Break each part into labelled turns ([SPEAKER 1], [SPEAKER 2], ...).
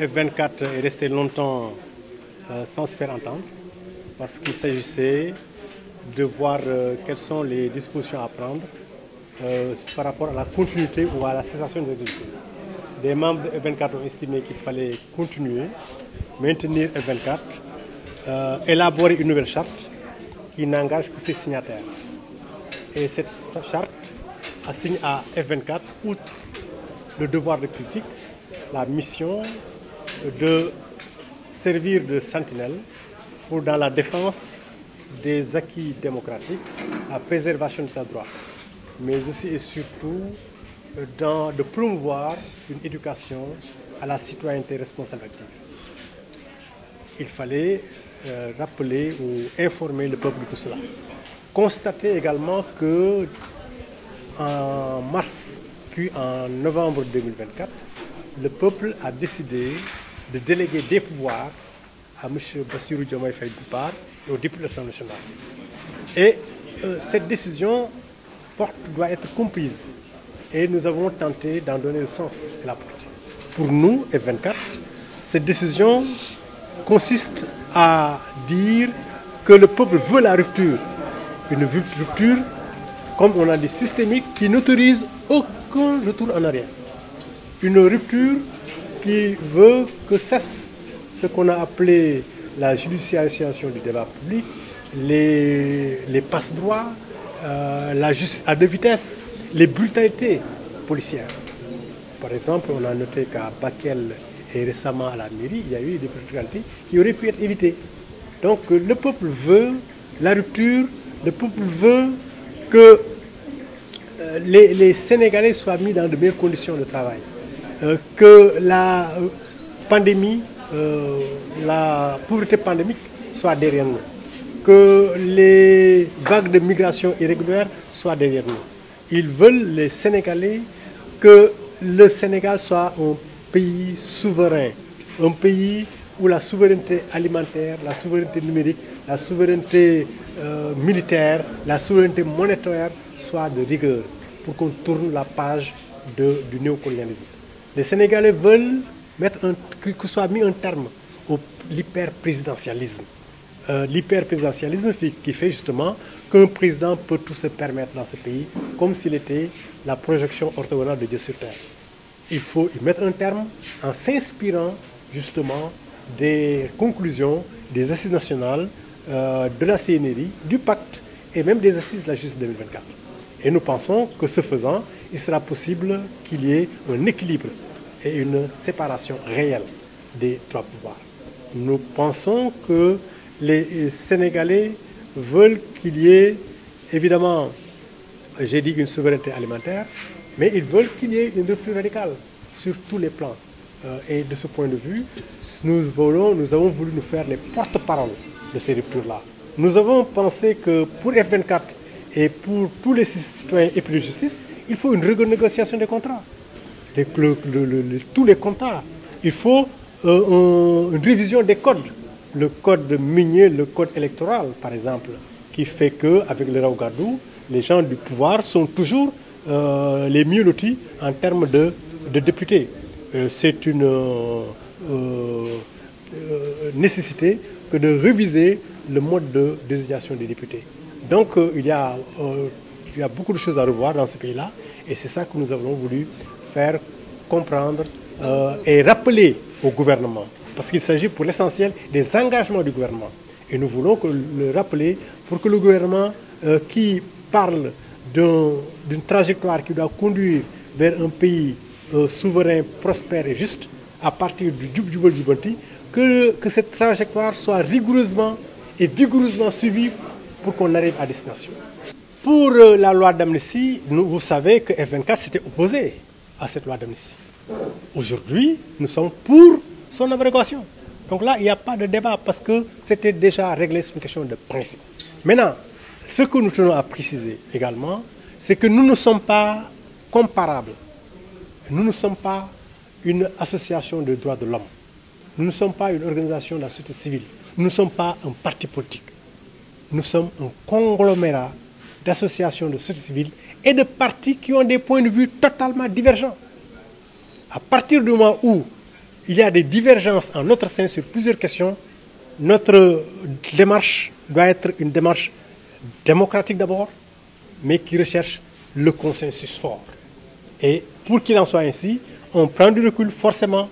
[SPEAKER 1] F24 est resté longtemps sans se faire entendre parce qu'il s'agissait de voir quelles sont les dispositions à prendre par rapport à la continuité ou à la cessation des activités. Des membres de F24 ont estimé qu'il fallait continuer, maintenir F24, élaborer une nouvelle charte qui n'engage que ses signataires. Et cette charte assigne à F24, outre le devoir de critique, la mission de servir de sentinelle pour, dans la défense des acquis démocratiques, la préservation de l'état de droit, mais aussi et surtout de promouvoir une éducation à la citoyenneté responsable active. Il fallait rappeler ou informer le peuple de tout cela. Constater également que en mars puis en novembre 2024, le peuple a décidé de déléguer des pouvoirs à M. Bassirou Diomaye Faye d'une part et au député de l'Assemblée nationale. Et cette décision forte doit être comprise et nous avons tenté d'en donner le sens et la portée. Pour nous, F24, cette décision consiste à dire que le peuple veut la rupture, une rupture, comme on a dit, systémique, qui n'autorise aucun retour en arrière. Une rupture qui veut que cesse ce qu'on a appelé la judiciarisation du débat public, les passe-droits, la justice à deux vitesses, les brutalités policières. Par exemple, on a noté qu'à Bakel et récemment à la mairie, il y a eu des brutalités qui auraient pu être évitées. Donc le peuple veut la rupture, le peuple veut que les Sénégalais soient mis dans de meilleures conditions de travail, que la pandémie, la pauvreté pandémique soit derrière nous, que les vagues de migration irrégulière soient derrière nous. Ils veulent, les Sénégalais, que le Sénégal soit un pays souverain, un pays où la souveraineté alimentaire, la souveraineté numérique, la souveraineté militaire, la souveraineté monétaire soit de rigueur pour qu'on tourne la page du néocolonialisme. Les Sénégalais veulent que soit mis un terme à l'hyperprésidentialisme. L'hyperprésidentialisme qui fait justement qu'un président peut tout se permettre dans ce pays comme s'il était la projection orthogonale de Dieu sur terre. Il faut y mettre un terme en s'inspirant justement des conclusions des assises nationales, de la CNRI, du pacte et même des assises de la justice 2024. Et nous pensons que ce faisant, il sera possible qu'il y ait un équilibre et une séparation réelle des trois pouvoirs. Nous pensons que les Sénégalais veulent qu'il y ait, évidemment, j'ai dit une souveraineté alimentaire, mais ils veulent qu'il y ait une rupture radicale sur tous les plans. Et de ce point de vue, nous avons voulu nous faire les porte-parole de ces ruptures-là. Nous avons pensé que pour F24 et pour tous les citoyens et pour la justice, il faut une renégociation des contrats. Tous les contrats. Il faut une révision des codes. Le code minier, le code électoral, par exemple, qui fait qu'avec le Raougadou, les gens du pouvoir sont toujours les mieux lotis en termes de députés. C'est une nécessité que de réviser le mode de désignation des députés. Donc il y a beaucoup de choses à revoir dans ce pays-là et c'est ça que nous avons voulu faire comprendre et rappeler au gouvernement. Parce qu'il s'agit pour l'essentiel des engagements du gouvernement. Et nous voulons le rappeler pour que le gouvernement qui parle d'une trajectoire qui doit conduire vers un pays souverain, prospère et juste, à partir du Djoubdjoubel Djoubanti, que cette trajectoire soit rigoureusement et vigoureusement suivie pour qu'on arrive à destination. Pour la loi d'amnistie, vous savez que F24 s'était opposé à cette loi d'amnistie. Aujourd'hui, nous sommes pour son abrogation. Donc là, il n'y a pas de débat parce que c'était déjà réglé sur une question de principe. Maintenant, ce que nous tenons à préciser également, c'est que nous ne sommes pas comparables. Nous ne sommes pas une association de droits de l'homme. Nous ne sommes pas une organisation de la société civile. Nous ne sommes pas un parti politique. Nous sommes un conglomérat d'associations de société civile et de partis qui ont des points de vue totalement divergents. À partir du moment où il y a des divergences en notre sein sur plusieurs questions, notre démarche doit être une démarche démocratique d'abord, mais qui recherche le consensus fort. Et pour qu'il en soit ainsi, on prend du recul forcément,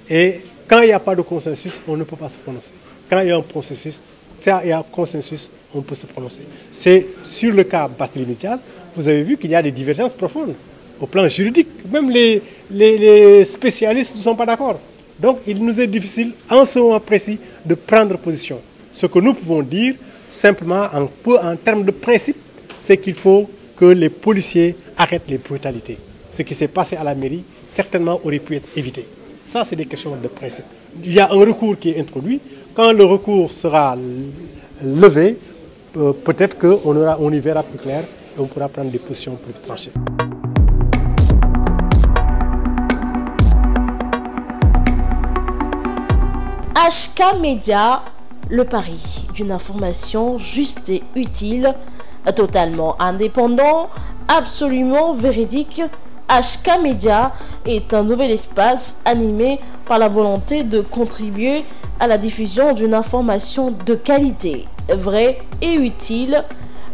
[SPEAKER 1] et quand il n'y a pas de consensus, on ne peut pas se prononcer. Quand il y a un consensus, on peut se prononcer. C'est sur le cas Barthélémy Diaz, vous avez vu qu'il y a des divergences profondes au plan juridique. Même les spécialistes ne sont pas d'accord. Donc il nous est difficile en ce moment précis de prendre position. Ce que nous pouvons dire simplement en termes de principe, c'est qu'il faut que les policiers arrêtent les brutalités. Ce qui s'est passé à la mairie, certainement aurait pu être évité. Ça, c'est des questions de principe. Il y a un recours qui est introduit. Quand le recours sera levé, peut-être qu'on y verra plus clair et on pourra prendre des positions plus tranchées.
[SPEAKER 2] HK Média, le pari d'une information juste et utile, totalement indépendant, absolument véridique. HK Média est un nouvel espace animé par la volonté de contribuer à la diffusion d'une information de qualité, vraie et utile.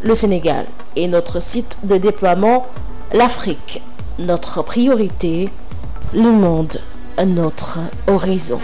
[SPEAKER 2] Le Sénégal est notre site de déploiement, l'Afrique, notre priorité, le monde, notre horizon.